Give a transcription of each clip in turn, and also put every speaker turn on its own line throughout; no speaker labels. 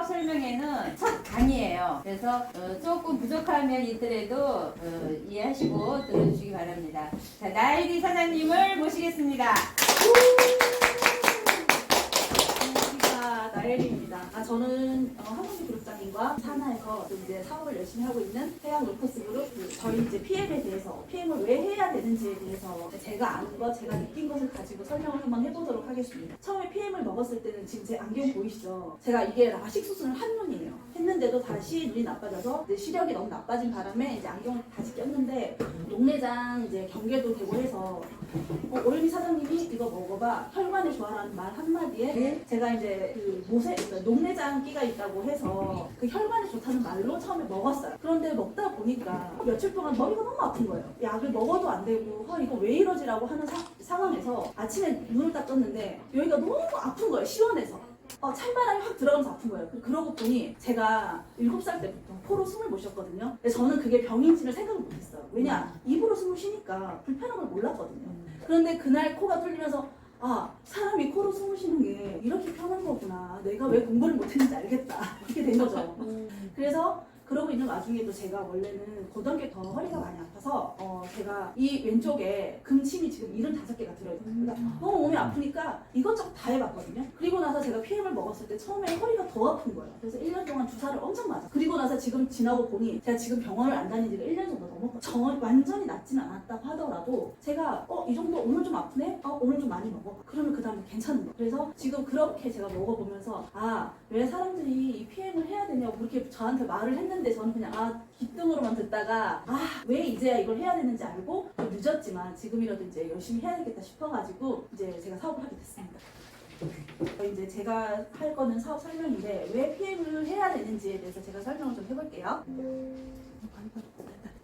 사업 설명회는 첫 강의예요. 그래서 조금 부족하면 있더라도 이해하시고 들어주시기 바랍니다. 자, 나일이 사장님을 모시겠습니다.
안녕하십니까, 나엘리입니다. 저는 한국인 그룹장님과 산하에서 또 이제 사업을 열심히 하고 있는 해양 로커스 그룹, 저희 이제 PM에 대해서, PM을 왜 해야 되는지에 대해서 제가 아는 것, 제가 느낀 것을 가지고 설명을 한번 해보도록 하겠습니다. 처음에 PM을 먹었을 때는 지금 제 안경 보이시죠? 제가 이게 라식 수술을 한 눈이에요. 했는데도 다시 눈이 나빠져서 이제 시력이 너무 나빠진 바람에 이제 안경을 다시 꼈는데, 녹내장 이제 경계도 되고 해서 오일미 사장님이 이거 먹어봐, 혈관에 좋아라는 말 한마디에 제가 이제 그 모세, 그러니까 녹내장 끼가 있다고 해서 그 혈관에 좋다는 말로 처음에 먹었어요. 그런데 먹다 보니까 며칠 동안 머리가 너무 아픈 거예요. 약을 먹어도 안 되고 이거 왜 이러지라고 하는 상황에서 아침에 눈을 딱 떴는데 여기가 너무 아픈 거예요. 시원해서. 찬바람이 확 들어가면서 아픈 거예요. 그러고 보니 제가 7살 때부터 코로 숨을 못 쉬었거든요. 근데 저는 그게 병인지를 생각을 못했어요. 왜냐? 입으로 숨을 쉬니까 불편한 걸 몰랐거든요. 그런데 그날 코가 뚫리면서 사람이 코로 숨을 쉬는 게 이렇게 편한 거구나. 내가 왜 공부를 못했는지 알겠다. 이렇게 된 거죠. 그래서 그러고 있는 와중에도 제가 원래는 고등학교 더 허리가 많이 아파서 제가 이 왼쪽에 금침이 지금 75개가 들어있습니다. 너무 몸이 아프니까 이것저것 다 해봤거든요. 그리고 나서 제가 PM을 먹었을 때 처음에 허리가 더 아픈 거예요. 그래서 1년 동안 주사를 엄청 맞아. 그리고 나서 지금 지나고 보니 제가 지금 병원을 안 다닌 지가 1년 정도 넘었거든요. 완전히 낫지는 않았다고 하더라도 제가 이 정도 오늘 좀 아프네? 오늘 좀 많이 먹어. 그러면 그 다음에 괜찮은 거예요. 그래서 지금 그렇게 제가 먹어보면서 왜 사람들이 이 PM을 해야 되냐고 그렇게 저한테 말을 했는데 저는 그냥 귓등으로만 듣다가 왜 이제야 이걸 해야 되는지 알고 좀 늦었지만 지금이라도 이제 열심히 해야 되겠다 싶어가지고 이제 제가 사업을 하게 됐습니다. 이제 제가 할 거는 사업 설명인데 왜 PM을 해야 되는지에 대해서 제가 설명을 좀 해볼게요.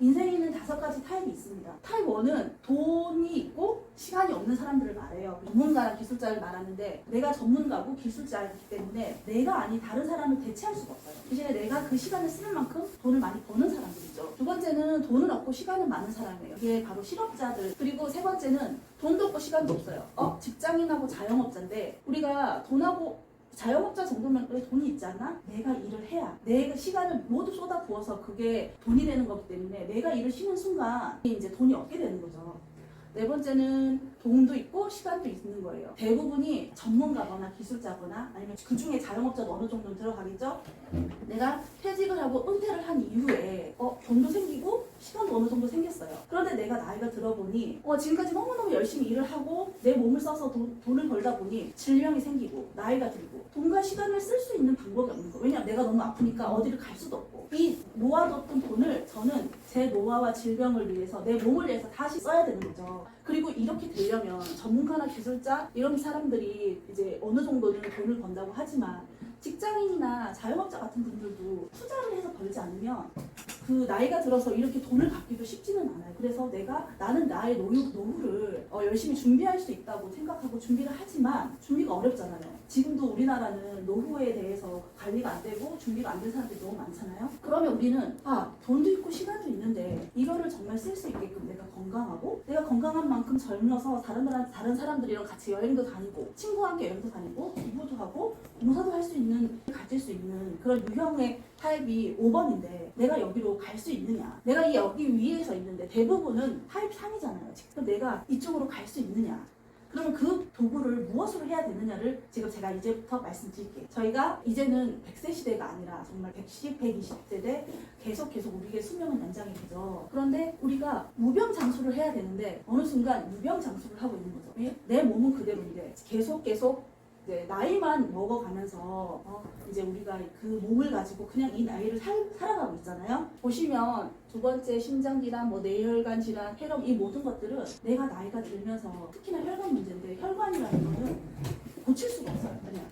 인생에는 5가지 타입이 있습니다. 타입 1은 돈이 있고 시간이 없는 사람들을 말해요. 전문가랑 기술자를 말하는데 내가 전문가고 기술자이기 때문에 내가 아닌 다른 사람을 대체할 수가 없어요. 대신에 내가 그 시간을 쓰는 만큼 돈을 많이 버는 사람들이죠. 두 번째는 돈은 없고 시간은 많은 사람이에요. 이게 바로 실업자들. 그리고 세 번째는 돈도 없고 시간도 없어요. 직장인하고 자영업자인데 우리가 돈하고 자영업자 정도면 그래 돈이 있지 않나? 내가 일을 해야 내 시간을 모두 쏟아부어서 그게 돈이 되는 거기 때문에 내가 일을 쉬는 순간 이제 돈이 없게 되는 거죠. 네 번째는 돈도 있고 시간도 있는 거예요. 대부분이 전문가거나 기술자거나 아니면 그 중에 자영업자도 어느 정도는 들어가겠죠? 내가 퇴직을 하고 은퇴를 한 이후에 돈도 생기고 시간도 어느 정도 생겼어요. 그런데 내가 나이가 들어보니 지금까지 너무너무 열심히 일을 하고 내 몸을 써서 돈을 벌다 보니 질병이 생기고 나이가 들고 돈과 시간을 쓸 수 있는 방법이 없는 거예요. 왜냐하면 내가 너무 아프니까 어디를 갈 수도 없고 이 모아뒀던 돈을 저는 제 노화와 질병을 위해서 내 몸을 위해서 다시 써야 되는 거죠. 그리고 이렇게 되려면 전문가나 기술자 이런 사람들이 이제 어느 정도는 돈을 번다고 하지만 직장인이나 자영업자 같은 분들도 투자를 해서 벌지 않으면 그 나이가 들어서 이렇게 돈을 갚기도 쉽지는 않아요. 그래서 나는 나의 노후를 열심히 준비할 수 있다고 생각하고 준비를 하지만 준비가 어렵잖아요. 지금도 우리나라는 노후에 대해서 관리가 안 되고 준비가 안 된 사람들이 너무 많잖아요. 그러면 우리는 돈도 있고 시간도 있는데 이거를 정말 쓸 수 있게끔 내가 건강하고 내가 건강한 만큼 젊어서 다른 사람들이랑 같이 여행도 다니고 친구와 함께 여행도 다니고 공부도 하고 공사도 할 수 있는 가질 수 있는 그런 유형의 타입이 5번인데 내가 여기로 갈 수 있느냐, 내가 여기 위에서 있는데 대부분은 타입 3이잖아요. 그럼 내가 이쪽으로 갈 수 있느냐, 그러면 그 도구를 무엇으로 해야 되느냐를 지금 제가 이제부터 말씀드릴게요. 저희가 이제는 100세 시대가 아니라 정말 110, 120세대 계속 우리의 수명은 연장이 되죠. 그런데 우리가 무병장수를 해야 되는데 어느 순간 유병장수를 하고 있는 거죠. 내 몸은 그대로인데 계속 나이만 먹어가면서 이제 우리가 그 몸을 가지고 그냥 이 나이를 살아가고 있잖아요. 보시면 두 번째 심장질환, 뇌혈관 질환, 폐렴 이 모든 것들은 내가 나이가 들면서 특히나 혈관 문제인데 혈관이라는 거는 고칠 수가 없어요. 그냥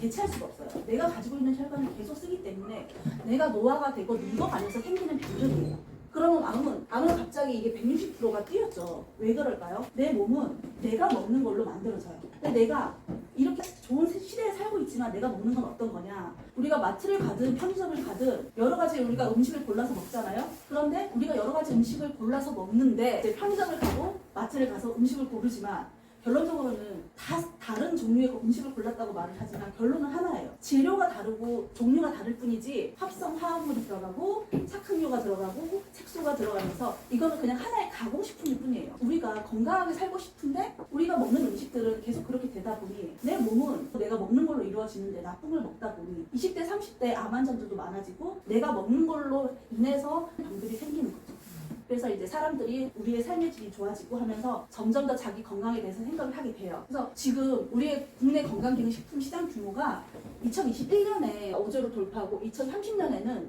대체할 수가 없어요. 내가 가지고 있는 혈관을 계속 쓰기 때문에 내가 노화가 되고 늙어가면서 생기는 병들이에요. 그러면 암은 갑자기 이게 160%가 뛰었죠. 왜 그럴까요? 내 몸은 내가 먹는 걸로 만들어져요. 근데 내가 이렇게 좋은 시대에 살고 있지만 내가 먹는 건 어떤 거냐? 우리가 마트를 가든 편의점을 가든 여러 가지 우리가 음식을 골라서 먹잖아요. 그런데 우리가 여러 가지 음식을 골라서 먹는데 이제 편의점을 가고 마트를 가서 음식을 고르지만 결론적으로는 다 다른 종류의 음식을 골랐다고 말을 하지만 결론은 하나예요. 재료가 다르고 종류가 다를 뿐이지 합성 화합물이 들어가고 착흥료가 들어가고 색소가 들어가면서 이거는 그냥 하나의 가공식품일 뿐이에요. 우리가 건강하게 살고 싶은데 우리가 먹는 음식들은 계속 그렇게 되다 보니 내 몸은 내가 먹는 걸로 이루어지는데 나쁜 걸 먹다 보니 20대 30대 암 환자들도 많아지고 내가 먹는 걸로 인해서 병들이 생기는 거죠. 그래서 이제 사람들이 우리의 삶의 질이 좋아지고 하면서 점점 더 자기 건강에 대해서 생각을 하게 돼요. 그래서 지금 우리의 국내 건강기능식품 시장 규모가 2021년에 5조를 돌파하고 2030년에는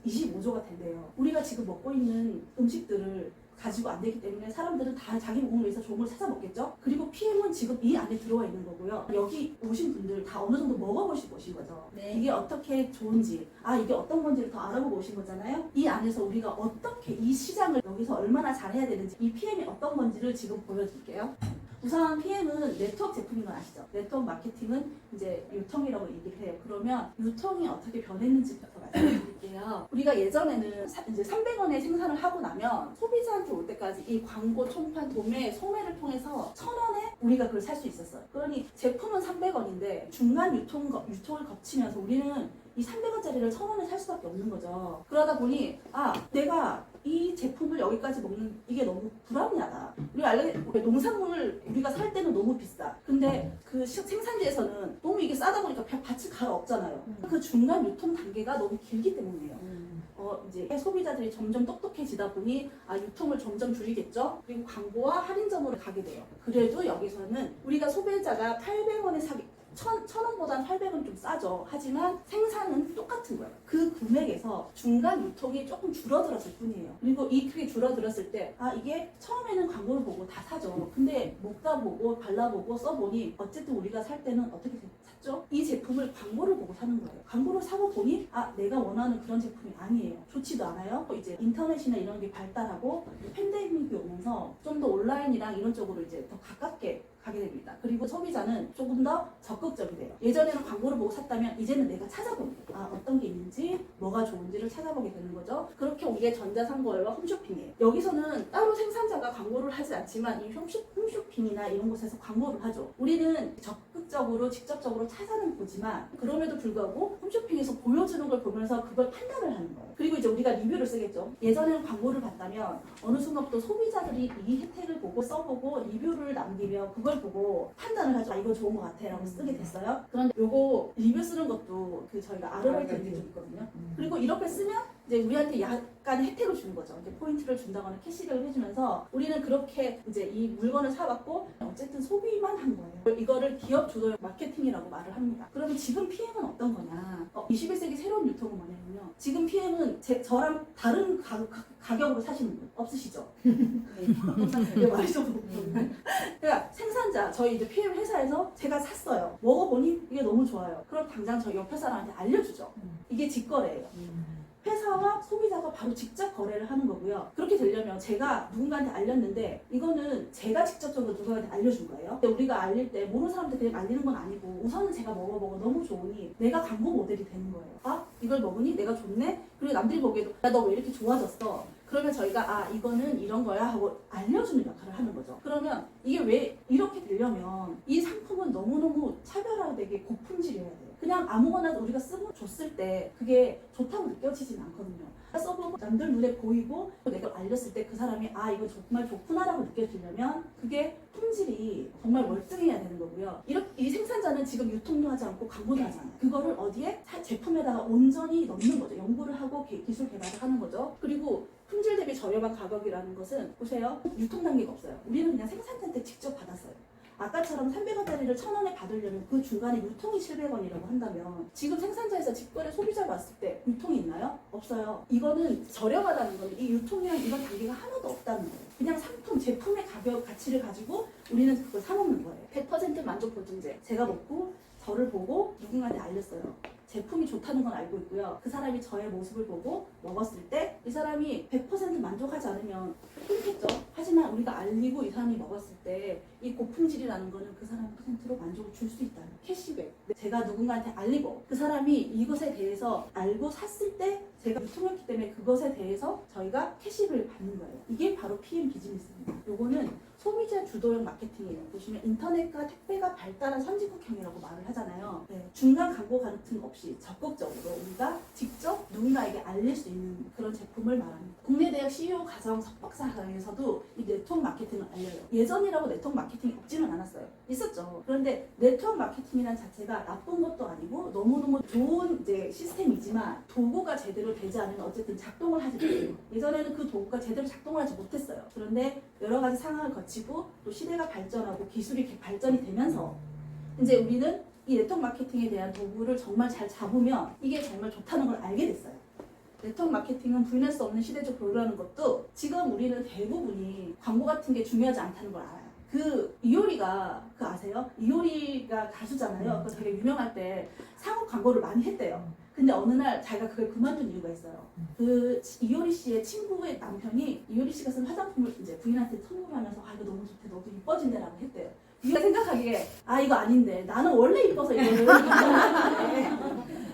25조가 된대요. 우리가 지금 먹고 있는 음식들을 가지고 안 되기 때문에 사람들은 다 자기 몸을 위해서 좋은 걸 찾아 먹겠죠. 그리고 PM은 지금 이 안에 들어와 있는 거고요. 여기 오신 분들 다 어느 정도 먹어보시고 오신 거죠.
네.
이게 어떻게 좋은지, 이게 어떤 건지를 더 알아보고 오신 거잖아요. 이 안에서 우리가 어떻게 이 시장을 여기서 얼마나 잘해야 되는지, 이 PM이 어떤 건지를 지금 보여드릴게요. 우선 PM은 네트워크 제품인 건 아시죠? 네트워크 마케팅은 이제 유통이라고 얘기를 해요. 그러면 유통이 어떻게 변했는지부터 말씀드릴게요. 우리가 예전에는 이제 300원에 생산을 하고 나면 소비자한테 올 때까지 이 광고, 총판, 도매, 소매를 통해서 1000원에 우리가 그걸 살 수 있었어요. 그러니 제품은 300원인데 중간 유통을 거치면서 우리는 이 300원짜리를 1000원에 살 수밖에 없는 거죠. 그러다 보니 내가 이 제품을 여기까지 먹는 이게 너무 불합리하다. 우리 농산물을 우리가 살 때는 너무 비싸. 근데 그 생산지에서는 너무 이게 싸다 보니까 밭을 갈아 없잖아요. 그 중간 유통 단계가 너무 길기 때문이에요. 이제 소비자들이 점점 똑똑해지다 보니 유통을 점점 줄이겠죠. 그리고 광고와 할인점으로 가게 돼요. 그래도 여기서는 우리가 소비자가 800원에 사기 1000원보다는 800원 좀 싸죠. 하지만 생산은 똑같은 거예요. 그 금액에서 중간 유통이 조금 줄어들었을 뿐이에요. 그리고 이 크게 줄어들었을 때 이게 처음에는 광고를 보고 다 사죠. 근데 먹다 보고 발라보고 써보니 어쨌든 우리가 살 때는 어떻게 샀죠? 이 제품을 광고를 보고 사는 거예요. 광고를 사고 보니 내가 원하는 그런 제품이 아니에요. 좋지도 않아요. 이제 인터넷이나 이런 게 발달하고 팬데믹이 오면서 좀 더 온라인이랑 이런 쪽으로 이제 더 가깝게 가게 됩니다. 그리고 소비자는 조금 더 적극적이 돼요. 예전에는 광고를 보고 샀다면 이제는 내가 찾아봅니다. 어떤 게 있는지 뭐가 좋은지를 찾아보게 되는 거죠. 그렇게 온 게 전자상거래와 홈쇼핑이에요. 여기서는 따로 생산자가 광고를 하지 않지만 이 홈쇼핑이나 이런 곳에서 광고를 하죠. 우리는 적극적으로 직접적으로 찾아는 보지만 그럼에도 불구하고 홈쇼핑에서 보여주는 걸 보면서 그걸 판단을 하는 거예요. 그리고 이제 우리가 리뷰를 쓰겠죠. 예전에는 광고를 봤다면 어느 순간부터 소비자들이 이 혜택을 보고 써보고 리뷰를 남기며 그걸 보고 판단을 하죠. 이거 좋은 것 같아 라고 쓰게 됐어요. 그런데 요거 리뷰 쓰는 것도 저희가 아르바이트 좀 있거든요. 그리고 이렇게 쓰면 이제 우리한테 약간의 혜택을 주는 거죠. 이제 포인트를 준다거나 캐시백을 해주면서 우리는 그렇게 이제 이 물건을 사왔고 어쨌든 소비만 한 거예요. 이거를 기업 주도의 마케팅이라고 말을 합니다. 그러면 지금 PM은 어떤 거냐? 21세기 새로운 유통은 뭐냐면요. 지금 PM은 저랑 다른 가격으로 사시는 분 없으시죠? 네, 말이 좀 그러니까 생산자, 저희 이제 PM 회사에서 제가 샀어요. 먹어보니 이게 너무 좋아요. 그럼 당장 저희 옆에 사람한테 알려주죠. 이게 직거래예요. 회사와 소비자가 바로 직접 거래를 하는 거고요. 그렇게 되려면 제가 누군가한테 알렸는데 이거는 제가 직접적으로 누군가한테 알려준 거예요. 근데 우리가 알릴 때 모르는 사람한테 그냥 알리는 건 아니고 우선은 제가 먹어보고 너무 좋으니 내가 광고 모델이 되는 거예요. 이걸 먹으니 내가 좋네? 그리고 남들이 보기에도 너 왜 이렇게 좋아졌어? 그러면 저희가 이거는 이런 거야 하고 알려주는 역할을 하는 거죠. 그러면 이게 왜 이렇게 되려면 이 상품은 너무너무 차별화되게 고품질이어야 돼요. 그냥 아무거나 우리가 쓰고 줬을 때 그게 좋다고 느껴지진 않거든요. 써보고 남들 눈에 보이고 내가 알렸을 때 그 사람이 이거 정말 좋구나라고 느껴지려면 그게 품질이 정말 월등해야 되는 거고요. 이 생산자는 지금 유통도 하지 않고 광고도 하잖아요. 그거를 어디에? 제품에다가 온전히 넣는 거죠. 연구를 하고 기술 개발을 하는 거죠. 그리고 품질 대비 저렴한 가격이라는 것은 보세요. 유통 단계가 없어요. 우리는 그냥 생산자한테 직접 받았어요. 아까처럼 300원짜리를 1000원에 받으려면 그 중간에 유통이 700원이라고 한다면 지금 생산자에서 직거래 소비자가 왔을 때 유통이 있나요? 없어요. 이거는 저렴하다는 건 이 유통이랑 이런 단계가 하나도 없다는 거예요. 그냥 상품, 제품의 가치를 가지고 우리는 그걸 사먹는 거예요. 100% 만족 보증제. 제가 먹고 저를 보고 누군가한테 알렸어요. 제품이 좋다는 건 알고 있고요. 그 사람이 저의 모습을 보고 먹었을 때 이 사람이 100% 만족하지 않으면 끊겠죠. 하지만 우리가 알리고 이 사람이 먹었을 때 이 고품질이라는 거는 그 사람 %로 만족을 줄 수 있다는 캐시백. 제가 누군가한테 알리고 그 사람이 이것에 대해서 알고 샀을 때 제가 유통했기 때문에 그것에 대해서 저희가 캐시백을 받는 거예요. 이게 바로 PM 비즈니스입니다. 요거는 소비자 주도형 마케팅이에요. 보시면 인터넷과 택배가 발달한 선진국형이라고 말을 하잖아요. 네, 중간 광고 같은 거 없이 적극적으로 우리가 직접 누군가에게 알릴 수 있는 그런 제품을 말합니다. 국내 대학 CEO 과정 석박사에서도 이 네트워크 마케팅을 알려요. 예전이라고 네트워크 마케팅이 없지는 않았어요. 있었죠. 그런데 네트워크 마케팅이라는 자체가 나쁜 것도 아니고 너무너무 좋은 이제 시스템이지만 도구가 제대로 되지 않으면 어쨌든 작동을 하지 못해요. 예전에는 그 도구가 제대로 작동을 하지 못했어요. 그런데 여러 가지 상황을 거치고 또 시대가 발전하고 기술이 이렇게 발전이 되면서 이제 우리는 이 네트워크 마케팅에 대한 도구를 정말 잘 잡으면 이게 정말 좋다는 걸 알게 됐어요. 네트워크 마케팅은 부인할 수 없는 시대적 도구라는 것도 지금 우리는 대부분이 광고 같은 게 중요하지 않다는 걸 알아요. 그 이효리가 그 아세요? 이효리가 가수잖아요. 그 되게 유명할 때 상업 광고를 많이 했대요. 근데 어느 날 자기가 그걸 그만둔 이유가 있어요. 그 이효리 씨의 친구의 남편이 이효리 씨가 쓴 화장품을 이제 부인한테 선물하면서 이거 너무 좋대, 너도 이뻐진대라고 했대요. 네가 생각하기에 이거 아닌데 나는 원래 이뻐서 이거를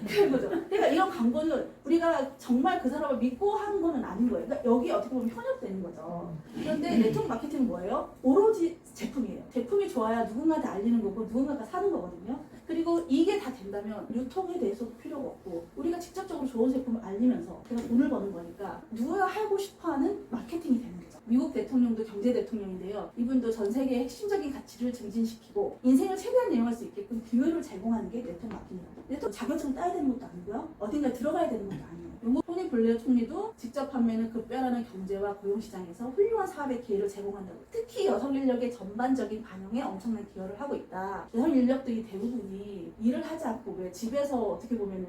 그런 거죠. 그러니까 이런 광고는 우리가 정말 그 사람을 믿고 하는 거는 아닌 거예요. 그러니까 여기 어떻게 보면 현역되는 거죠. 그런데 네트워크 마케팅은 뭐예요? 오로지 제품이에요. 제품이 좋아야 누군가한테 알리는 거고 누군가가 사는 거거든요. 그리고 이게 다 된다면 유통에 대해서도 필요가 없고 우리가 직접적으로 좋은 제품을 알리면서 제가 돈을 버는 거니까 누가 하고 싶어하는 마케팅이 되는 거죠. 미국 대통령도 경제 대통령인데요. 이분도 전 세계의 핵심적인 가치를 증진시키고 인생을 최대한 이용할 수 있게끔 기회를 제공하는 게 네트워크 마케팅이라고. 네트워크 자격증 따야 되는 것도 아니고요. 어딘가에 들어가야 되는 것도 아니에요. 토니 블레어 총리도 직접 판매는 급변하는 경제와 고용시장에서 훌륭한 사업의 기회를 제공한다고. 특히 여성 인력의 전반적인 반영에 엄청난 기여를 하고 있다. 여성 인력들이 대부분이 일을 하지 않고 왜 집에서 어떻게 보면은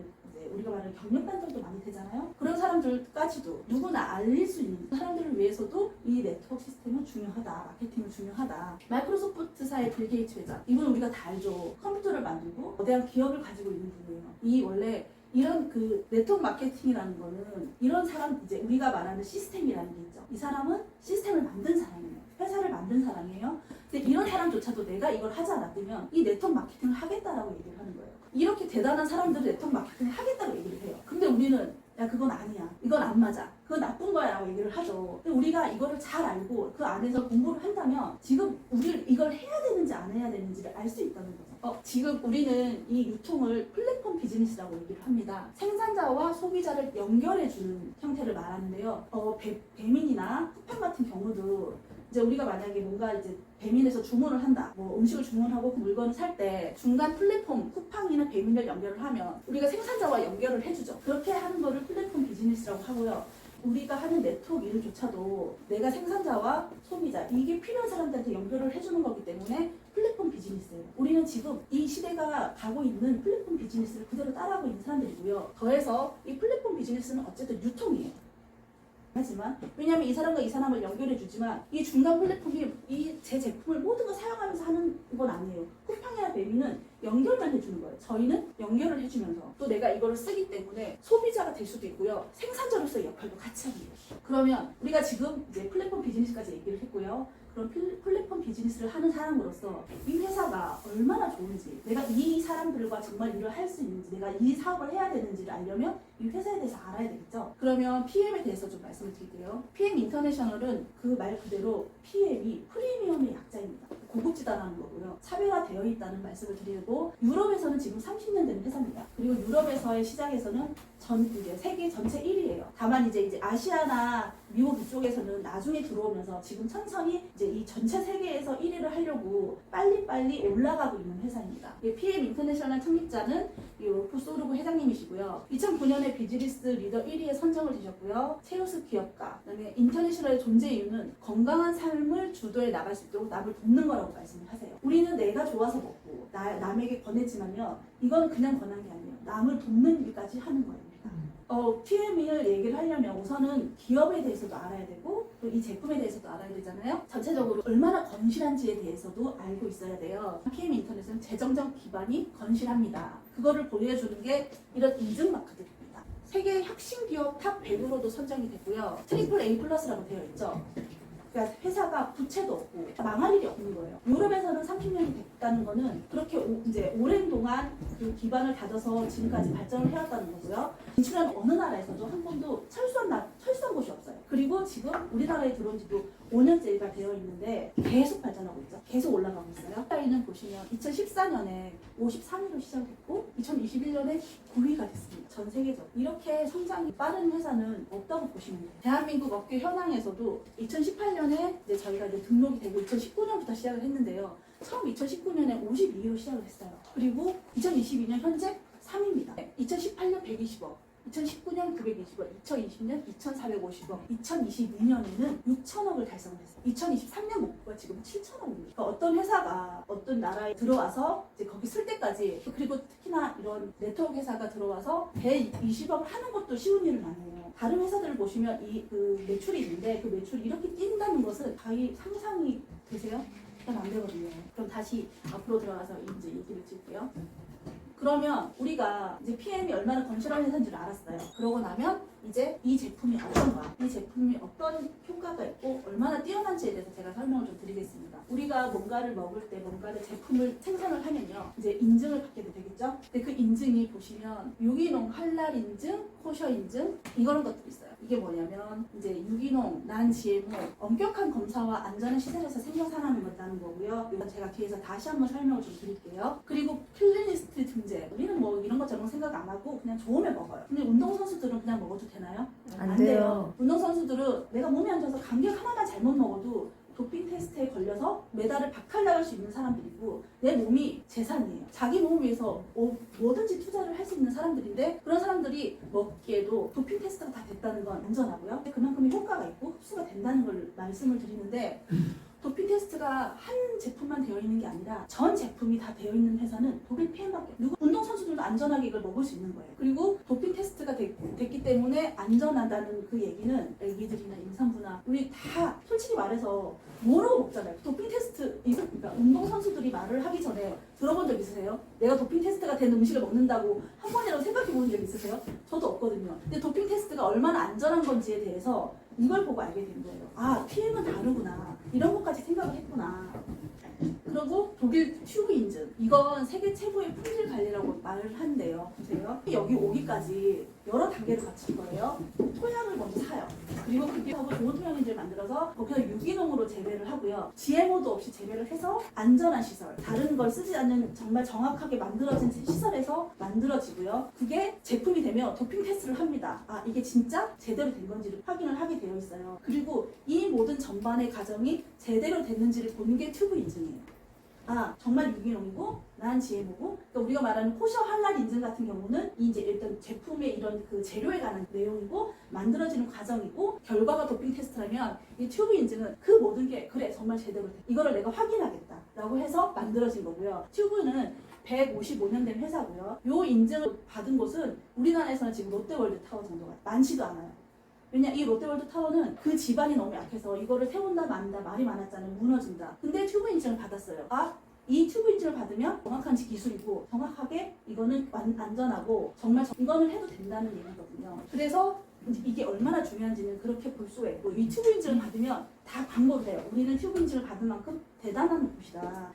우리가 말하는 경력 단절도 많이 되잖아요. 그런 사람들까지도 누구나 알릴 수 있는 사람들을 위해서도 이 네트워크 시스템은 중요하다. 마케팅은 중요하다. 마이크로소프트사의 빌 게이츠 회장. 이분 우리가 다 알죠. 컴퓨터를 만들고 거대한 기업을 가지고 있는 분이에요. 이 원래 이런 그 네트워크 마케팅이라는 거는 이런 사람 이제 우리가 말하는 시스템이라는 게 있죠. 이 사람은 시스템을 만든 사람이에요. 회사를 만든 사람이에요. 근데 이런 사람조차도 내가 이걸 하지 않았으면 이 네트워크 마케팅을 하겠다라고 얘기를 하는 거예요. 이렇게 대단한 사람들은 네트워크 마케팅을 하겠다고 얘기를 해요. 근데 우리는 야 그건 아니야. 이건 안 맞아. 그건 나쁜 거야 라고 얘기를 하죠. 근데 우리가 이거를 잘 알고 그 안에서 공부를 한다면 지금 우리를 이걸 해야 되는지 안 해야 되는지를 알 수 있다는 거죠. 지금 우리는 이 유통을 플랫폼 비즈니스라고 얘기를 합니다. 생산자와 소비자를 연결해주는 형태를 말하는데요. 배민이나 쿠팡 같은 경우도 이제 우리가 만약에 뭔가 이제 배민에서 주문을 한다. 뭐 음식을 주문하고 그 물건을 살 때 중간 플랫폼 쿠팡이나 배민을 연결을 하면 우리가 생산자와 연결을 해주죠. 그렇게 하는 거를 플랫폼 비즈니스라고 하고요. 우리가 하는 네트워크 일조차도 내가 생산자와 소비자 이게 필요한 사람들한테 연결을 해주는 거기 때문에 플랫폼 비즈니스예요. 우리는 지금 이 시대가 가고 있는 플랫폼 비즈니스를 그대로 따라하고 있는 사람들이고요. 더해서 이 플랫폼 비즈니스는 어쨌든 유통이에요. 하지만 왜냐하면 이 사람과 이 사람을 연결해 주지만 이 중간 플랫폼이 이 제 제품을 모든 걸 사용하면서 하는 건 아니에요. 쿠팡이나 배민은 연결만 해주는 거예요. 저희는 연결을 해주면서 또 내가 이거를 쓰기 때문에 소비자가 될 수도 있고요. 생산자로서의 역할도 같이 하는 거예요. 그러면 우리가 지금 이제 플랫폼 비즈니스까지 얘기를 했고요. 그런 플랫폼 비즈니스를 하는 사람으로서 이 회사가 얼마나 좋은지, 내가 이 사람들과 정말 일을 할 수 있는지, 내가 이 사업을 해야 되는지를 알려면 이 회사에 대해서 알아야 되겠죠. 그러면 PM에 대해서 좀 말씀을 드릴게요. PM 인터내셔널은 그 말 그대로 PM이 프리미엄의 약자입니다. 고급지다라는 거고요. 차별화되어 있다는 말씀을 드리고, 유럽에서는 지금 30년 된 회사입니다. 그리고 유럽에서의 시장에서는 이제 세계 전체 1위예요. 다만 이제 아시아나 미국 이쪽에서는 나중에 들어오면서 지금 천천히 이제 이 전체 세계에서 1위를 하려고 빨리빨리 올라가고 있는 회사입니다. PM 인터내셔널 창립자는 롤프 소르그 회장님이시고요. 2009년에 비즈니스 리더 1위에 선정을 되셨고요. 체우스 기업가, 그다음에 인터내셔널의 존재 이유는 건강한 삶을 주도해 나갈 수 있도록 남을 돕는 거라고 말씀을 하세요. 우리는 내가 좋아서 먹고 남에게 권해지만요. 이건 그냥 권한 게 아니에요. 남을 돕는 일까지 하는 거예요. PM을 얘기를 하려면 우선은 기업에 대해서도 알아야 되고 또 이 제품에 대해서도 알아야 되잖아요. 전체적으로 얼마나 건실한지에 대해서도 알고 있어야 돼요. PM 인터넷은 재정적 기반이 건실합니다. 그거를 보여주는 게 이런 인증 마크들입니다. 세계 혁신 기업 탑 100으로도 선정이 됐고요. 트리플 A 플러스라고 되어 있죠. 그러니까 회사가 부채도 없고 망할 일이 없는 거예요. 유럽에서는 30년이 됐다는 거는 그렇게 이제 오랜 동안 그 기반을 다져서 지금까지 발전을 해왔다는 거고요. 진출한 어느 나라에서도 한 번도 철수한 곳이 없어요. 그리고 지금 우리나라에 들어온 지도 5년째가 되어 있는데 계속 발전하고 있죠. 계속 올라가고 있어요. 차이는 보시면 2014년에 53위로 시작했고 2021년에 9위가 됐습니다. 전 세계적으로. 이렇게 성장이 빠른 회사는 없다고 보시면 돼요. 대한민국 업계 현황에서도 2018년에 이제 저희가 이제 등록이 되고 2019년부터 시작을 했는데요. 처음 2019년에 52위로 시작을 했어요. 그리고 2022년 현재 3위입니다. 2018년 120억. 2019년 920억, 2020년 2,450억, 2022년에는 6천억을 달성했어요. 2023년 목표가 지금 7천억입니다. 그러니까 어떤 회사가 어떤 나라에 들어와서 이제 거기 쓸 때까지, 그리고 특히나 이런 네트워크 회사가 들어와서 120억을 하는 것도 쉬운 일은 아니에요. 다른 회사들을 보시면 이 그 매출이 있는데 그 매출이 이렇게 뛴다는 것은 거의 상상이 되세요? 그럼 안 되거든요. 그럼 다시 앞으로 들어가서 이제 얘기를 드릴게요. 그러면 우리가 이제 PM이 얼마나 건실한 회사인지를 알았어요. 그러고 나면 이제 이 제품이 어떤가, 이 제품이 어떤 효과가 있고 얼마나 뛰어난지에 대해서 제가 설명을 좀 드리겠습니다. 우리가 뭔가를 먹을 때 뭔가를 제품을 생산을 하면요, 이제 인증을 받게 되겠죠. 근데 그 인증이 보시면 유기농 할랄 인증, 코셔 인증 이런 것들이 있어요. 이게 뭐냐면 이제 유기농, 난 GMO, 엄격한 검사와 안전한 시설에서 생산하는 거고요. 이건 제가 뒤에서 다시 한번 설명을 좀 드릴게요. 그리고 클리니스트 등재. 우리는 뭐 이런 것저런 생각 안 하고 그냥 좋으면 먹어요. 근데 운동선수들은 그냥 먹어도 되나요?
안 돼요.
운동선수들은 내가 몸에 안 좋아서 감기 하나만 잘못 먹어도 도핑 테스트에 걸려서 메달을 박탈당할 수 있는 사람들이고, 내 몸이 재산이에요. 자기 몸을 위해서 뭐든지 투자를 할 수 있는 사람들인데, 그런 사람들이 먹기에도 도핑 테스트가 다 됐다는 건 안전하고요. 그만큼의 효과가 있고 흡수가 된다는 걸 말씀을 드리는데, 도핑 테스트가 한 제품만 되어 있는 게 아니라 전 제품이 다 되어 있는 회사는 독일 PM밖에 없어요. 운동선수들도 안전하게 이걸 먹을 수 있는 거예요. 그리고 도핑 테스트가 됐기 때문에 안전하다는 그 얘기는 애기들이나 임산부나 우리 다 솔직히 말해서 모르고 먹잖아요. 도핑 테스트, 그러니까 운동선수들이 말을 하기 전에 들어본 적 있으세요? 내가 도핑 테스트가 된 음식을 먹는다고 한 번이라도 생각해 본 적 있으세요? 저도 없거든요. 근데 도핑 테스트가 얼마나 안전한 건지에 대해서 이걸 보고 알게 된 거예요. 아, PM은 다르구나. 이런 것까지 생각을 했구나. 그리고 독일 튜브 인증. 이건 세계 최고의 품질 관리라고 말을 한대요. 보세요. 여기 오기까지 여러 단계를 거칠 거예요. 토양을 먼저 사요. 그리고 그게 하고 좋은 토양인지를 만들어서 거기서 유기농으로 재배를 하고요. GMO도 없이 재배를 해서 안전한 시설, 다른 걸 쓰지 않는 정말 정확하게 만들어진 시설에서 만들어지고요. 그게 제품이 되면 도핑 테스트를 합니다. 아, 이게 진짜 제대로 된 건지를 확인을 하게 되어 있어요. 그리고 이 모든 전반의 과정이 제대로 됐는지를 보는 게 튜브 인증이에요. 아, 정말 유기농이고 난 GMO고. 그러니까 우리가 말하는 코셔 할랄 인증 같은 경우는 이제 일단 제품의 이런 그 재료에 관한 내용이고 만들어지는 과정이고, 결과가 도핑 테스트라면 이 튜브 인증은 그 모든 게 그래 정말 제대로 돼, 이거를 내가 확인하겠다라고 해서 만들어진 거고요. 튜브는 155년 된 회사고요. 요 인증을 받은 곳은 우리나라에서는 지금 롯데월드 타워 정도가 많지도 않아요. 왜냐, 이 롯데월드 타워는 그 집안이 너무 약해서 이거를 태운다 만다 말이 많았잖아요. 무너진다. 근데 튜브 인증을 받았어요. 아, 이 튜브 인증을 받으면 정확한 기술이고 정확하게 이거는 안전하고 정말 이거는 해도 된다는 얘기거든요. 그래서 이게 얼마나 중요한지는 그렇게 볼 수가 있고, 이 튜브 인증을 받으면 다 광고를 해요. 우리는 튜브 인증을 받은 만큼 대단한 곳이다.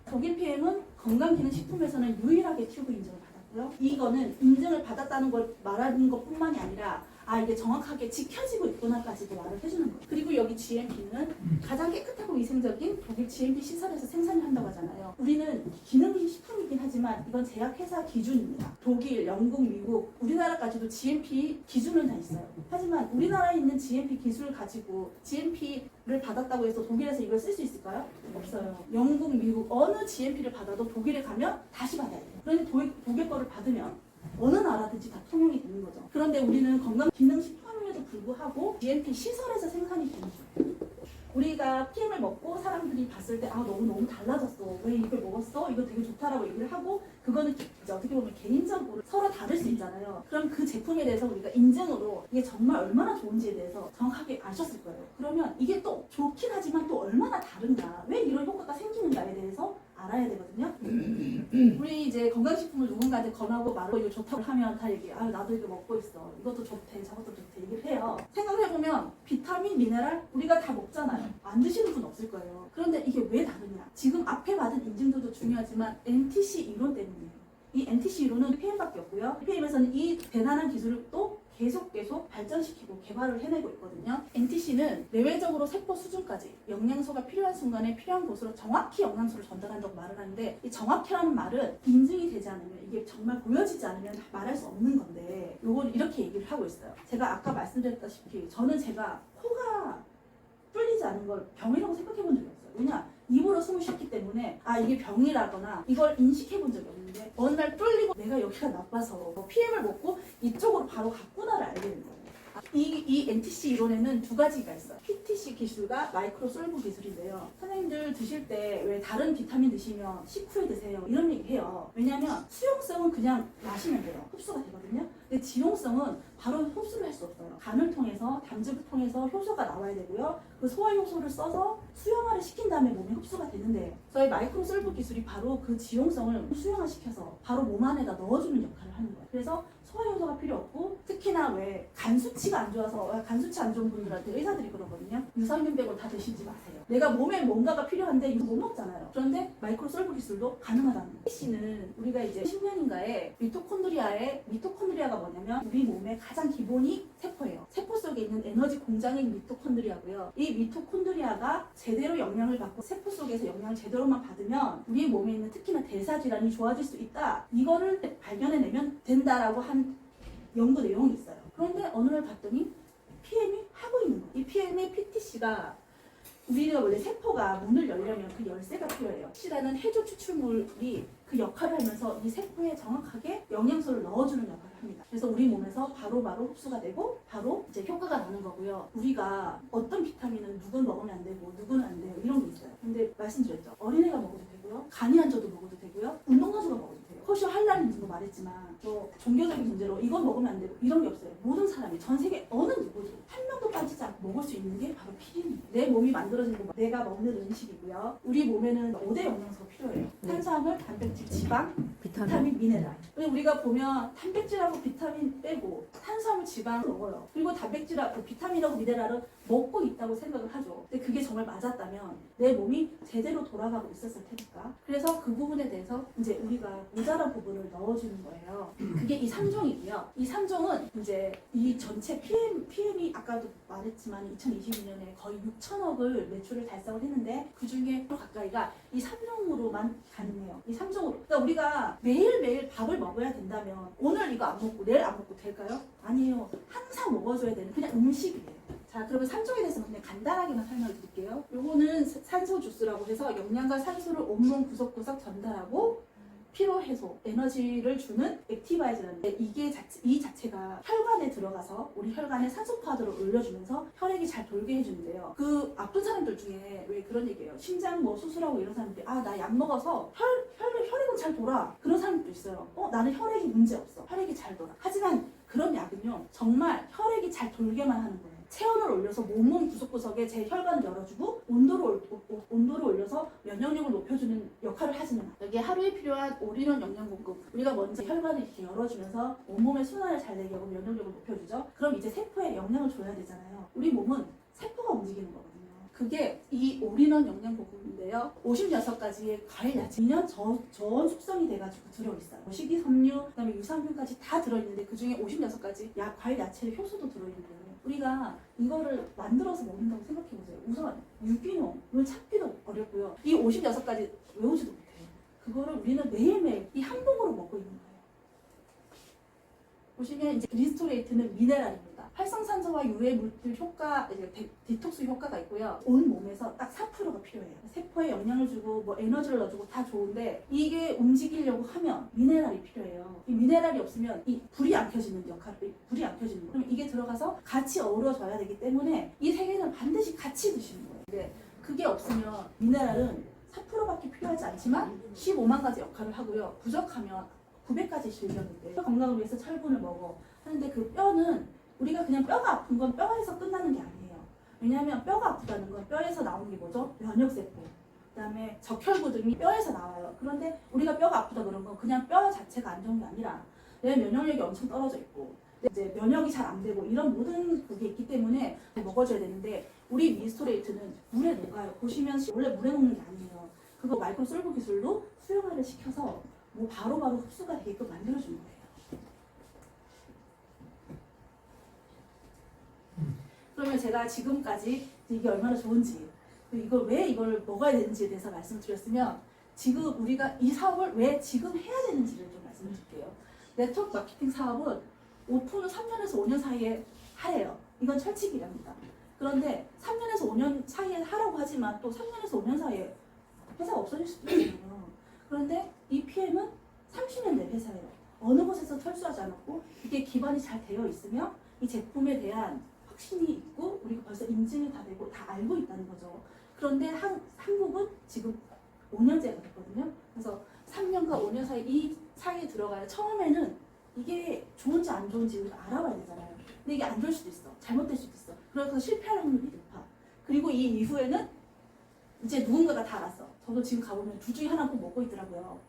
독일 PM은 건강기능식품에서는 유일하게 튜브 인증을 받았고요. 이거는 인증을 받았다는 걸 말하는 것뿐만이 아니라 아, 이게 정확하게 지켜지고 있구나까지도 말을 해주는 거예요. 그리고 여기 GMP는 가장 깨끗하고 위생적인 독일 GMP 시설에서 생산을 한다고 하잖아요. 우리는 기능식품이긴 하지만 이건 제약회사 기준입니다. 독일, 영국, 미국, 우리나라까지도 GMP 기준은 다 있어요. 하지만 우리나라에 있는 GMP 기술을 가지고 GMP를 받았다고 해서 독일에서 이걸 쓸 수 있을까요? 없어요. 영국, 미국 어느 GMP를 받아도 독일에 가면 다시 받아야 돼요. 그런데 독일 거를 받으면 어느 나라든지 다 통용이 되는 거죠. 그런데 우리는 건강기능식품임에도 불구하고 GMP 시설에서 생산이 되는 거예요. 우리가 PM을 먹고 사람들이 봤을 때 아, 너무 달라졌어. 왜 이걸 먹었어? 이거 되게 좋다라고 얘기를 하고, 그거는 이제 어떻게 보면 개인적으로 서로 다를 수 있잖아요. 그럼 그 제품에 대해서 우리가 인증으로 이게 정말 얼마나 좋은지에 대해서 정확하게 아셨을 거예요. 그러면 이게 또 좋긴 하지만 또 얼마나 다른가, 왜 이런 효과가 생기는가에 대해서 알아야 되거든요. 우리 이제 건강식품을 누군가한테 권하고 말하고 이거 좋다고 하면 다 얘기해. 아 나도 이거 먹고 있어. 이것도 좋대, 저것도 좋대. 얘기를 해요. 생각해보면 비타민, 미네랄 우리가 다 먹잖아요. 안 드시는 분 없을 거예요. 그런데 이게 왜 다르냐? 지금 앞에 받은 인증도도 중요하지만 NTC 이론 때문이에요. 이 NTC 이론은 PM밖에 없고요. PM에서는 이 대단한 기술을 또 계속 발전시키고 개발을 해내고 있거든요. NTC는 내외적으로 세포 수준까지 영양소가 필요한 순간에 필요한 곳으로 정확히 영양소를 전달한다고 말을 하는데, 이 정확히라는 말은 인증이 되지 않으면, 이게 정말 보여지지 않으면 말할 수 없는 건데, 요걸 이렇게 얘기를 하고 있어요. 제가 아까 말씀드렸다시피 저는 제가 코가 뚫리지 않은 걸 병이라고 생각해 본 적이 없어요. 왜냐? 입으로 숨을 쉬었기 때문에 아 이게 병이라거나 이걸 인식해 본 적이 없는데, 어느 날 뚫리고 내가 여기가 나빠서 PM을 먹고 이쪽으로 바로 갔구나를 알게 된 거예요. 이 NTC 이론에는 두 가지가 있어요. PTC 기술과 마이크로 솔브 기술인데요. 선생님들 드실 때 왜 다른 비타민 드시면 식후에 드세요 이런 얘기 해요. 왜냐면 수용성은 그냥 마시면 돼요. 흡수가 되거든요. 근데 지용성은 바로 흡수를 할 수 없어요. 간을 통해서, 담즙을 통해서 효소가 나와야 되고요. 그 소화 효소를 써서 수용화를 시킨 다음에 몸에 흡수가 되는데, 저희 마이크로 솔브 기술이 바로 그 지용성을 수용화 시켜서 바로 몸 안에다 넣어주는 역할을 하는 거예요. 그래서 소화 효소가 필요 없고, 특히나 왜 간 수치가 안 좋아서, 간 수치 안 좋은 분들한테 의사들이 그러거든요. 유산균 빼고 다 드시지 마세요. 내가 몸에 뭔가가 필요한데 이거 못 먹잖아요. 그런데 마이크로 솔브 기술도 가능하다는 거예요. C는 우리가 이제 10년인가에 미토콘드리아가 뭐냐면 우리 몸의 가장 기본이 세포예요. 세포 속에 있는 에너지 공장인 미토콘드리아고요. 이 미토콘드리아가 제대로 영향을 받고 세포 속에서 영향을 제대로만 받으면 우리 몸에 있는 특히나 대사 질환이 좋아질 수 있다. 이거를 발견해내면 된다라고 한 연구 내용이 있어요. 그런데 어느 날 봤더니 PM이 하고 있는 거예요. 이 PM의 PTC가, 우리가 원래 세포가 문을 열려면 그 열쇠가 필요해요. PTC라는 해조 추출물이 그 역할을 하면서 이 세포에 정확하게 영양소를 넣어주는 역할을 합니다. 그래서 우리 몸에서 바로바로 흡수가 되고 바로 이제 효과가 나는 거고요. 우리가 어떤 비타민은 누군 먹으면 안 되고 누구는 안 돼요. 이런 게 있어요. 근데 말씀드렸죠. 어린애가 먹어도 되고요. 간이 안 좋아도 먹어도 되고요. 운동선수가 먹어도 돼요. 허쉬 할랄 있는 거 말했지만 뭐 종교적인 문제로 이건 먹으면 안 되고 이런 게 없어요. 모든 사람이 전 세계 어느 누구도 한 명도 빠지지 않고 먹을 수 있는 게 바로 PM이에요. 내 몸이 만들어진 거 내가 먹는 음식이고요. 우리 몸에는 5대 영양소가 필요해요. 탄수화물, 단백질, 지방, 비타민, 미네랄. 근데 우리가 보면 단백질하고 비타민 빼고 탄수화물, 지방을 먹어요. 그리고 단백질하고 비타민하고 미네랄은 먹고 있다고 생각을 하죠. 근데 그게 정말 맞았다면 내 몸이 제대로 돌아가고 있었을 테니까. 그래서 그 부분에 대해서 이제 우리가 모자란 부분을 넣어주는 거예요. 그게 이 3종이고요. 이 3종은 이제 이 전체 PM이 아까도 말했지만 2022년에 거의 6천억을 매출을 달성을 했는데 그 중에 또 가까이가 이 3종으로만 가능해요. 이 3종으로. 그러니까 우리가 매일매일 밥을 먹어야 된다면 오늘 이거 안 먹고 내일 안 먹고 될까요? 아니에요. 항상 먹어줘야 되는 그냥 음식이에요. 자, 그러면 3종에 대해서 그냥 간단하게만 설명을 드릴게요. 요거는 산소 주스라고 해서 영양과 산소를 온몸 구석구석 전달하고 피로 해소, 에너지를 주는 액티바이저인데 이 자체가 혈관에 들어가서 우리 혈관의 산소 파도를 올려주면서 혈액이 잘 돌게 해주는데요. 그 아픈 사람들 중에 왜 그런 얘기예요. 심장 뭐 수술하고 이런 사람들이 아, 나 약 먹어서 혈액은 잘 돌아. 그런 사람들도 있어요. 나는 혈액이 문제 없어. 혈액이 잘 돌아. 하지만 그런 약은요. 정말 혈액이 잘 돌게만 하는 거예요. 체온을 올려서 몸 구석구석에 제 혈관을 열어주고 온도를 올려서 면역력을 높여주는 역할을 하지는 않아요. 여기에 하루에 필요한 올인원 영양 공급, 우리가 먼저 혈관을 이렇게 열어주면서 온몸의 순환을 잘 되게 하고 면역력을 높여주죠. 그럼 이제 세포에 영향을 줘야 되잖아요. 우리 몸은 세포가 움직이는 거거든요. 그게 이 올인원 영양 공급인데요. 56가지의 과일, 야채, 2년 저온 숙성이 돼가지고 들어있어요. 식이섬유, 그다음에 유산균까지 다 들어있는데 그 중에 56가지 과일, 야채의 효소도 들어있는데요. 우리가 이거를 만들어서 먹는다고 생각해보세요. 우선 유기농을 찾기도 어렵고요. 이 56가지 외우지도 못해요. 그거를 우리는 매일매일 이 한 봉으로 먹고 있는 거예요. 보시면 이제 리스토레이트는 미네랄입니다. 활성산소와 유해 물질 효과, 이제 디톡스 효과가 있고요. 온 몸에서 딱 4%가 필요해요. 세포에 영양을 주고 뭐 에너지를 넣어주고 다 좋은데 이게 움직이려고 하면 미네랄이 필요해요. 이 미네랄이 없으면 이 불이 안 켜지는 불이 안 켜지는 거예요. 그럼 이게 들어가서 같이 어우러져야 되기 때문에 이 세 개는 반드시 같이 드시는 거예요. 근데 그게 없으면 미네랄은 4%밖에 필요하지 않지만 15만 가지 역할을 하고요. 부족하면 900가지 질병인데 건강을 위해서 철분을 먹어 하는데 그 뼈는 우리가 그냥 뼈가 아픈 건 뼈에서 끝나는 게 아니에요. 왜냐하면 뼈가 아프다는 건 뼈에서 나오는 게 뭐죠? 면역세포. 그다음에 적혈구 등이 뼈에서 나와요. 그런데 우리가 뼈가 아프다 그런 건 그냥 뼈 자체가 안 좋은 게 아니라 내 면역력이 엄청 떨어져 있고 이제 면역이 잘 안 되고 이런 모든 그게 있기 때문에 먹어줘야 되는데 우리 미스토레이트는 물에 녹아요. 보시면 원래 물에 녹는 게 아니에요. 그거 마이크로 솔브 기술로 수용화를 시켜서 뭐 바로바로 흡수가 되게끔 만들어주는 거예요. 그러면 제가 지금까지 이게 얼마나 좋은지 이걸 왜 이걸 먹어야 되는지에 대해서 말씀드렸으면 지금 우리가 이 사업을 왜 지금 해야 되는지를 좀 말씀드릴게요. 네트워크 마케팅 사업은 오픈은 3년에서 5년 사이에 하래요. 이건 철칙이랍니다. 그런데 3년에서 5년 사이에 하라고 하지만 또 3년에서 5년 사이에 회사가 없어질 수도 있잖아요. 그런데 이 PM은 30년 된 회사예요. 어느 곳에서 철수하지 않았고 이게 기반이 잘 되어 있으며 이 제품에 대한 확신이 있고 우리가 벌써 인증이 다 되고 다 알고 있다는 거죠. 그런데 한국은 지금 5년째가 됐거든요. 그래서 3년과 5년 사이 이 사이에 들어가야 처음에는 이게 좋은지 안 좋은지 우리가 알아봐야 되잖아요. 근데 이게 안 좋을 수도 있어. 잘못될 수도 있어. 그래서 실패할 확률이 높아. 그리고 이 이후에는 이제 누군가가 다 알았어. 저도 지금 가보면 둘 중에 하나 꼭 먹고 있더라고요.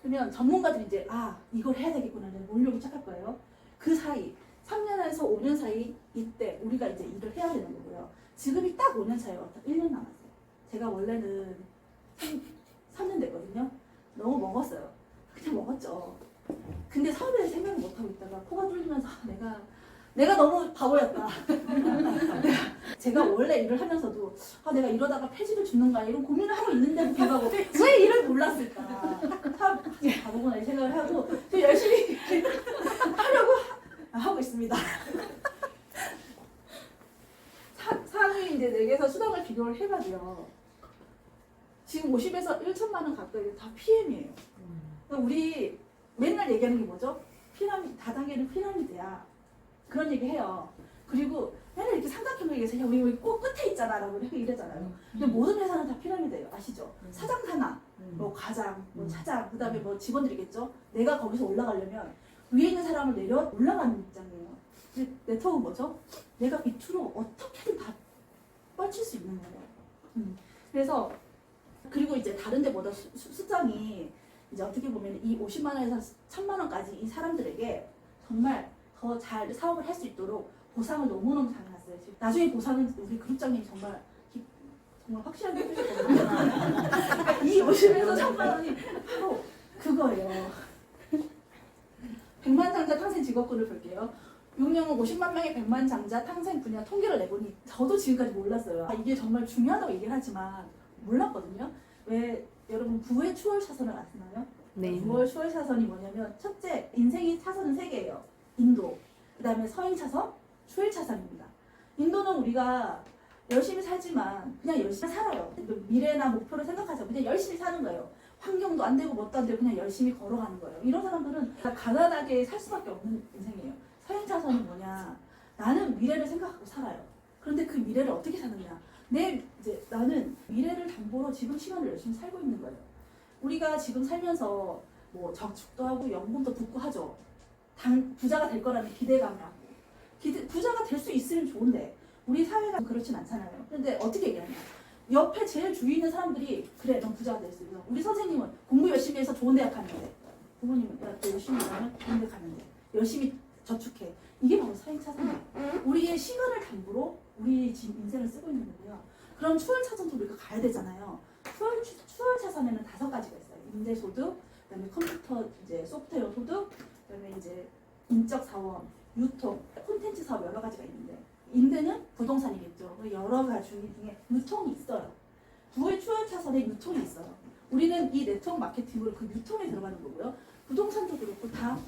그러면 전문가들이 이제 이걸 해야 되겠구나 몰려오기 시작할 거예요. 그 사이 3년에서 5년 사이 이때 우리가 이제 일을 해야 되는 거고요. 지금이 딱 5년 차예요. 딱 1년 남았어요. 제가 원래는 3년 됐거든요. 너무 먹었어요. 그냥 먹었죠. 근데 사업에 대해 생각을 못하고 있다가 코가 뚫리면서 내가 너무 바보였다. 제가 원래 일을 하면서도 내가 이러다가 폐지를 죽는가 이런 고민을 하고 있는데도 불구하고 왜 일을 몰랐을까. 참 바보구나 이 생각을 하고 좀 열심히 하려고 하고 있습니다. 상위 이제 4개에서 수당을 비교를 해봐도요. 지금 50에서 1천만 원 가까이 다 PM이에요. 우리 맨날 얘기하는 게 뭐죠? 피라미드, 다단계는 피라미드야. 그런 얘기 해요. 그리고 맨날 이렇게 삼각형을 얘기해서 야, 우리 꼭 끝에 있잖아 라고 이러잖아요. 근데 모든 회사는 다 피라미드예요. 아시죠? 사장 하나, 뭐 과장, 뭐 차장, 그 다음에 뭐 직원들이겠죠? 내가 거기서 올라가려면 위에 있는 사람을 내려 올라가는 입장이에요. 근데 네트워크는 뭐죠? 내가 밑으로 어떻게든 다 뻗칠 수 있는 거예요. 그래서 그리고 이제 다른 데보다 수장이 이제 어떻게 보면 이 50만 원에서 1000만 원까지 이 사람들에게 정말 더 잘 사업을 할 수 있도록 보상을 너무너무 잘 해놨어요. 나중에 보상은 우리 그룹장님이 정말 확실하게 해주셨거든요. 그러니까 이 50에서 1000만 원이 바로 그거예요. 백만장자 탕생 직업군을 볼게요. 6년은 50만 명의 백만장자 탕생 분야 통계를 내보니 저도 지금까지 몰랐어요. 이게 정말 중요하다고 얘기를 하지만 몰랐거든요. 왜 여러분 부의 추월 차선을 아시나요?
네.
부의 추월 차선이 뭐냐면 첫째 인생의 차선은 3개예요. 인도, 그 다음에 서행 차선, 추월 차선입니다. 인도는 우리가 열심히 살지만 그냥 열심히 살아요. 미래나 목표를 생각하지 그냥 열심히 사는 거예요. 환경도 안 되고 뭣도 안 되고 그냥 열심히 걸어가는 거예요. 이런 사람들은 가난하게 살 수밖에 없는 인생이에요. 서행 차선이 뭐냐? 나는 미래를 생각하고 살아요. 그런데 그 미래를 어떻게 사느냐? 나는 미래를 담보로 지금 시간을 열심히 살고 있는 거예요. 우리가 지금 살면서 뭐 저축도 하고 연금도 붓고 하죠. 부자가 될 거라는 기대감을 하고 부자가 될 수 있으면 좋은데 우리 사회가 그렇진 않잖아요. 근데 어떻게 얘기하냐? 옆에 제일 주위에 있는 사람들이 그래 넌 부자가 될 수 있어. 우리 선생님은 공부 열심히 해서 좋은 대학 가는데 부모님은 야, 너 열심히 하면 좋은 대학 가는데 열심히 저축해. 이게 바로 사행차선이에요. 우리의 시간을 담보로 우리 지금 인생을 쓰고 있는 거고요. 그럼 추월차선도 우리가 가야 되잖아요. 추월차선에는 5가지가 있어요. 임대소득, 그다음에 컴퓨터 이제 소프트웨어 소득, 그다음에 이제 인적 사원, 유통, 콘텐츠 사업 여러 가지가 있는데 임대는 부동산이겠죠. 여러 가지 중에 유통이 있어요. 부의 추월차선에 유통이 있어요. 우리는 이 네트워크 마케팅으로 그 유통에 들어가는 거고요. 부동산도 그렇고 다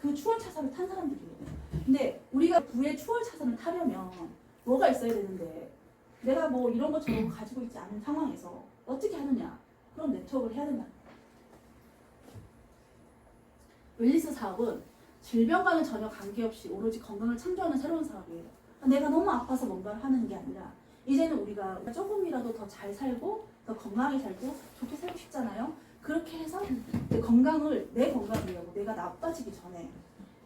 그 추월차선을 탄 사람들이에요. 근데 우리가 부의 추월차선을 타려면 뭐가 있어야 되는데 내가 뭐 이런 것처럼 가지고 있지 않은 상황에서 어떻게 하느냐? 그럼 네트워크를 해야 된다. 웰니스 사업은 질병과는 전혀 관계없이 오로지 건강을 창조하는 새로운 사업이에요. 내가 너무 아파서 뭔가를 하는 게 아니라 이제는 우리가 조금이라도 더 잘 살고 더 건강하게 살고 좋게 살고 싶잖아요. 그렇게 해서 내 건강을 위하고 내가 나빠지기 전에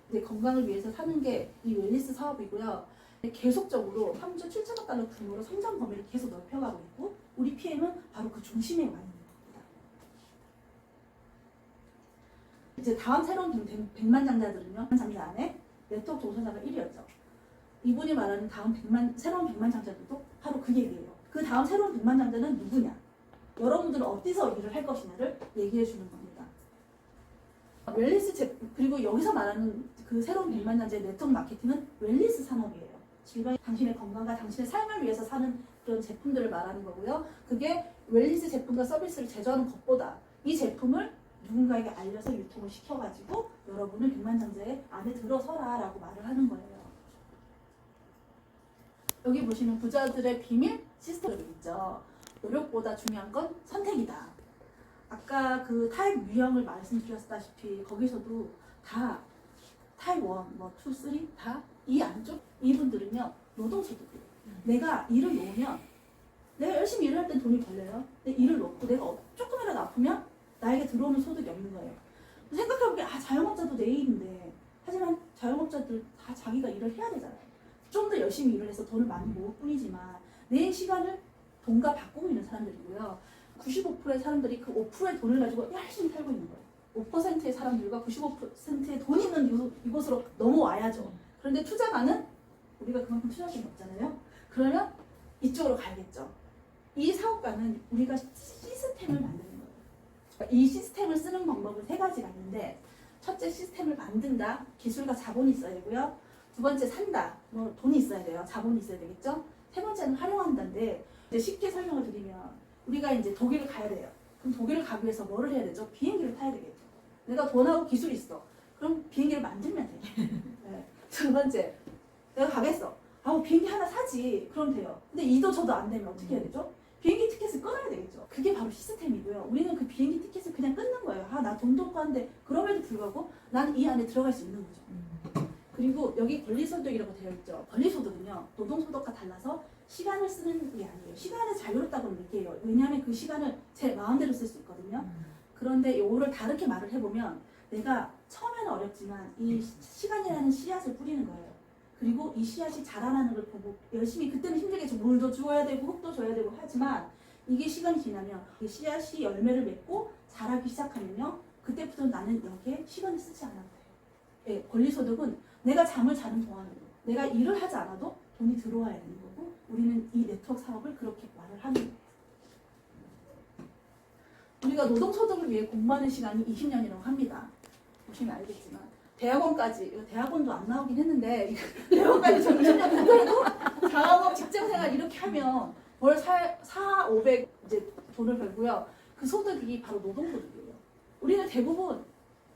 내 건강을 위해서 사는 게 이 웰니스 사업이고요. 계속적으로 3조 7천억 달러 규모로 성장 범위를 계속 넓혀가고 있고 우리 PM은 바로 그 중심에 와 있는 겁니다. 이제 다음 새로운 100만 장자들은요. 장자 안에 네트워크 종사자가 1위였죠. 이분이 말하는 다음 새로운 100만 장자들도 바로 그 얘기예요. 그 다음 새로운 100만 장자는 누구냐? 여러분들은 어디서 일을 할 것이냐를 얘기해 주는 겁니다. 웰니스 그리고 여기서 말하는 그 새로운 100만 장자의 네트워크 마케팅은 웰니스 산업이에요. 질병이 당신의 건강과 당신의 삶을 위해서 사는 그런 제품들을 말하는 거고요. 그게 웰니스 제품과 서비스를 제조하는 것보다 이 제품을 누군가에게 알려서 유통을 시켜가지고 여러분을 100만 장자의 안에 들어서라 라고 말을 하는 거예요. 여기 보시면 부자들의 비밀 시스템이 있죠. 노력보다 중요한 건 선택이다. 아까 그 타입 유형을 말씀드렸다시피 거기서도 다 타입 1, 뭐 2, 3 다 이 안쪽 이분들은요 노동소득이에요. 내가 일을 놓으면 내가 열심히 일을 할 땐 돈이 벌려요. 근데 일을 놓고 내가 조금이라도 아프면 나에게 들어오는 소득이 없는 거예요. 생각해보면 자영업자도 내 일인데 하지만 자영업자들 다 자기가 일을 해야 되잖아요. 좀 더 열심히 일을 해서 돈을 많이 모을 뿐이지만 내 시간을 돈과 바꾸고 있는 사람들이고요. 95%의 사람들이 그 5%의 돈을 가지고 열심히 살고 있는 거예요. 5%의 사람들과 95%의 돈 있는 이곳으로 넘어와야죠. 그런데 투자가는 우리가 그만큼 투자할 수 없잖아요. 그러면 이쪽으로 가야겠죠. 이 사업가는 우리가 시스템을 만드는 거예요. 이 시스템을 쓰는 방법은 3가지가 있는데 첫째 시스템을 만든다. 기술과 자본이 있어야 되고요. 두 번째 산다. 뭐 돈이 있어야 돼요. 자본이 있어야 되겠죠. 세 번째는 활용한다인데 이제 쉽게 설명을 드리면 우리가 이제 독일을 가야 돼요. 그럼 독일을 가기 위해서 뭐를 해야 되죠? 비행기를 타야 되겠죠. 내가 돈하고 기술이 있어. 그럼 비행기를 만들면 돼. 네. 두 번째, 내가 가겠어. 비행기 하나 사지. 그럼 돼요. 근데 이도 저도 안 되면 어떻게 해야 되죠? 비행기 티켓을 끊어야 되겠죠. 그게 바로 시스템이고요. 우리는 그 비행기 티켓을 그냥 끊는 거예요. 나 돈도 없고 한데 그럼에도 불구하고 난 이 안에 들어갈 수 있는 거죠. 그리고 여기 권리소득이라고 되어 있죠. 권리소득은요. 노동소득과 달라서 시간을 쓰는 게 아니에요. 시간을 자유롭다고 얘기해요. 왜냐하면 그 시간을 제 마음대로 쓸 수 있거든요. 그런데 이거를 다르게 말을 해보면 내가 처음에는 어렵지만 이 시간이라는 씨앗을 뿌리는 거예요. 그리고 이 씨앗이 자라나는 걸 보고 열심히 그때는 힘들겠죠. 물도 주어야 되고 흙도 줘야 되고 하지만 이게 시간이 지나면 이 씨앗이 열매를 맺고 자라기 시작하면요. 그때부터 나는 여기에 시간을 쓰지 않아도 돼요. 네, 권리소득은 내가 잠을 자는 동안에도 내가 일을 하지 않아도 돈이 들어와야 되는 거고 우리는 이 네트워크 사업을 그렇게 말을 하는 거예요. 우리가 노동소득을 위해 공부하는 시간이 20년이라고 합니다. 보시면 알겠지만 대학원까지, 대학원도 안 나오긴 했는데 대학원까지 저 20년 공부해도 자영업 직장생활 이렇게 하면 월 4, 500 이제 돈을 벌고요. 그 소득이 바로 노동소득이에요. 우리는 대부분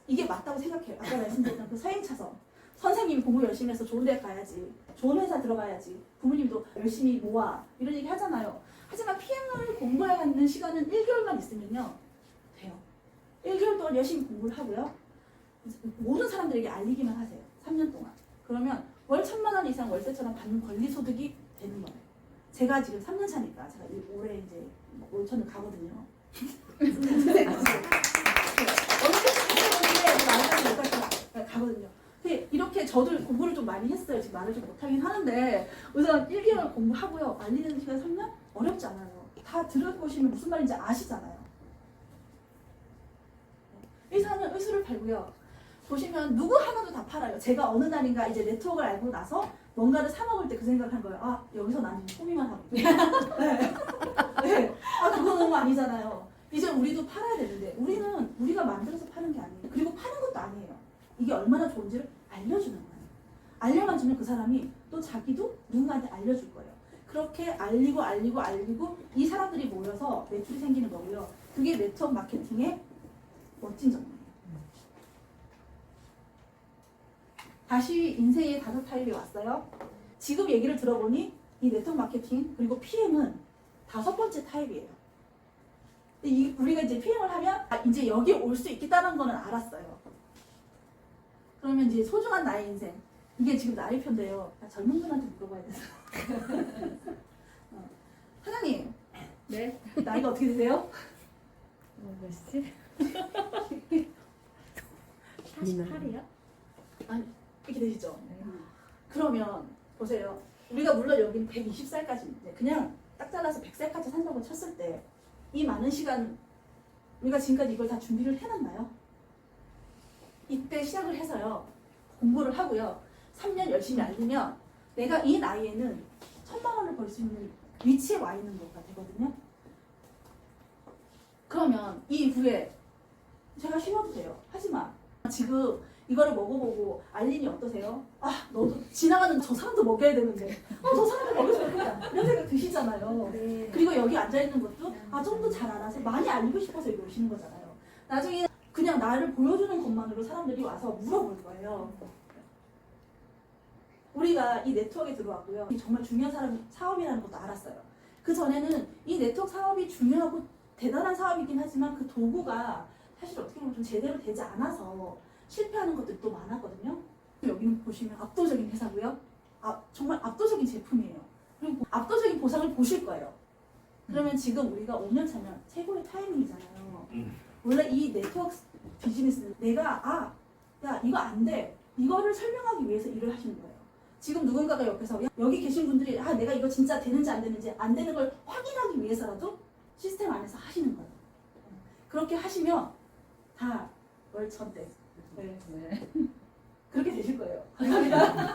이게 맞다고 생각해요. 아까 말씀드렸던 그 서행차선. 선생님이 공부 열심히 해서 좋은 데 가야지. 좋은 회사 들어가야지. 부모님도 열심히 모아. 이런 얘기 하잖아요. 하지만 PM을 공부하는 시간은 1개월만 있으면요. 돼요. 1개월 동안 열심히 공부를 하고요. 모든 사람들에게 알리기만 하세요. 3년 동안. 그러면 월 1,000만 원 이상 월세처럼 받는 권리소득이 되는 거예요. 제가 지금 3년 차니까 제가 올해 이제 5천을 가거든요. 가거든요. 근데 이렇게 저도 공부를 좀 많이 했어요. 지금 말을 좀 못하긴 하는데 우선 1개월 공부하고요. 말리는 시간 3년? 어렵지 않아요. 다 들어보시면 무슨 말인지 아시잖아요. 의사는 의술을 팔고요. 보시면 누구 하나도 다 팔아요. 제가 어느 날인가 이제 네트워크를 알고 나서 뭔가를 사 먹을 때 그 생각을 한 거예요. 여기서 나는 소비만 하고 있구나. 네. 네. 그거 너무 아니잖아요. 이제 우리도 팔아야 되는데 우리는 우리가 만들어서 파는 게 아니에요. 그리고 파는 것도 아니에요. 이게 얼마나 좋은지를 알려주는 거예요. 알려만 주면 그 사람이 또 자기도 누군가한테 알려줄 거예요. 그렇게 알리고 이 사람들이 모여서 매출이 생기는 거고요. 그게 네트워크 마케팅의 멋진 점이에요. 다시 인생의 5타입이 왔어요. 지금 얘기를 들어보니 이 네트워크 마케팅 그리고 PM은 5번째 타입이에요. 우리가 이제 PM을 하면 이제 여기 올 수 있겠다는 거는 알았어요. 그러면 이제 소중한 나의 인생 이게 지금 나의 편인데요. 젊은 분한테 물어봐야 돼서. 사장님.
네.
나이가 어떻게 되세요?
몇시? 48이요?
아니 이렇게 되시죠?
네.
그러면 보세요. 우리가 물론 여기는 120살까지 그냥 딱 잘라서 100살까지 산다고 쳤을 때 이 많은 시간 우리가 지금까지 이걸 다 준비를 해놨나요? 이때 시작을 해서요. 공부를 하고요. 3년 열심히 안 되면 내가 이 나이에는 1,000만 원을 벌 수 있는 위치에 와 있는 거가 되거든요. 그러면 이 이후에 제가 쉬어도 돼요. 하지만 지금 이거를 먹어보고 알린이 어떠세요? 아 너도 지나가는 저 사람도 먹여야 되는데 저 사람도 먹여줘야 된다 이런 생각 드시잖아요.
네.
그리고 여기 앉아있는 것도 좀 더 잘 알아서 많이 알리고 싶어서 여기 오시는 거잖아요. 나중에 그냥 나를 보여주는 것만으로 사람들이 와서 물어볼 거예요. 우리가 이 네트워크에 들어왔고요. 정말 중요한 사업이라는 것도 알았어요. 그 전에는 이 네트워크 사업이 중요하고 대단한 사업이긴 하지만 그 도구가 사실 어떻게 보면 좀 제대로 되지 않아서 실패하는 것들도 많았거든요. 여기는 보시면 압도적인 회사고요. 정말 압도적인 제품이에요. 그리고 압도적인 보상을 보실 거예요. 그러면 지금 우리가 5년 차면 최고의 타이밍이잖아요. 원래 이 네트워크 비즈니스는 내가 야 이거 안 돼. 이거를 설명하기 위해서 일을 하시는 거예요. 지금 누군가가 옆에서 여기 계신 분들이 내가 이거 진짜 되는지 안 되는 걸 확인하기 위해서라도 시스템 안에서 하시는 거예요. 그렇게 하시면 다 월천대. 네. 그렇게 되실 거예요. 감사합니다.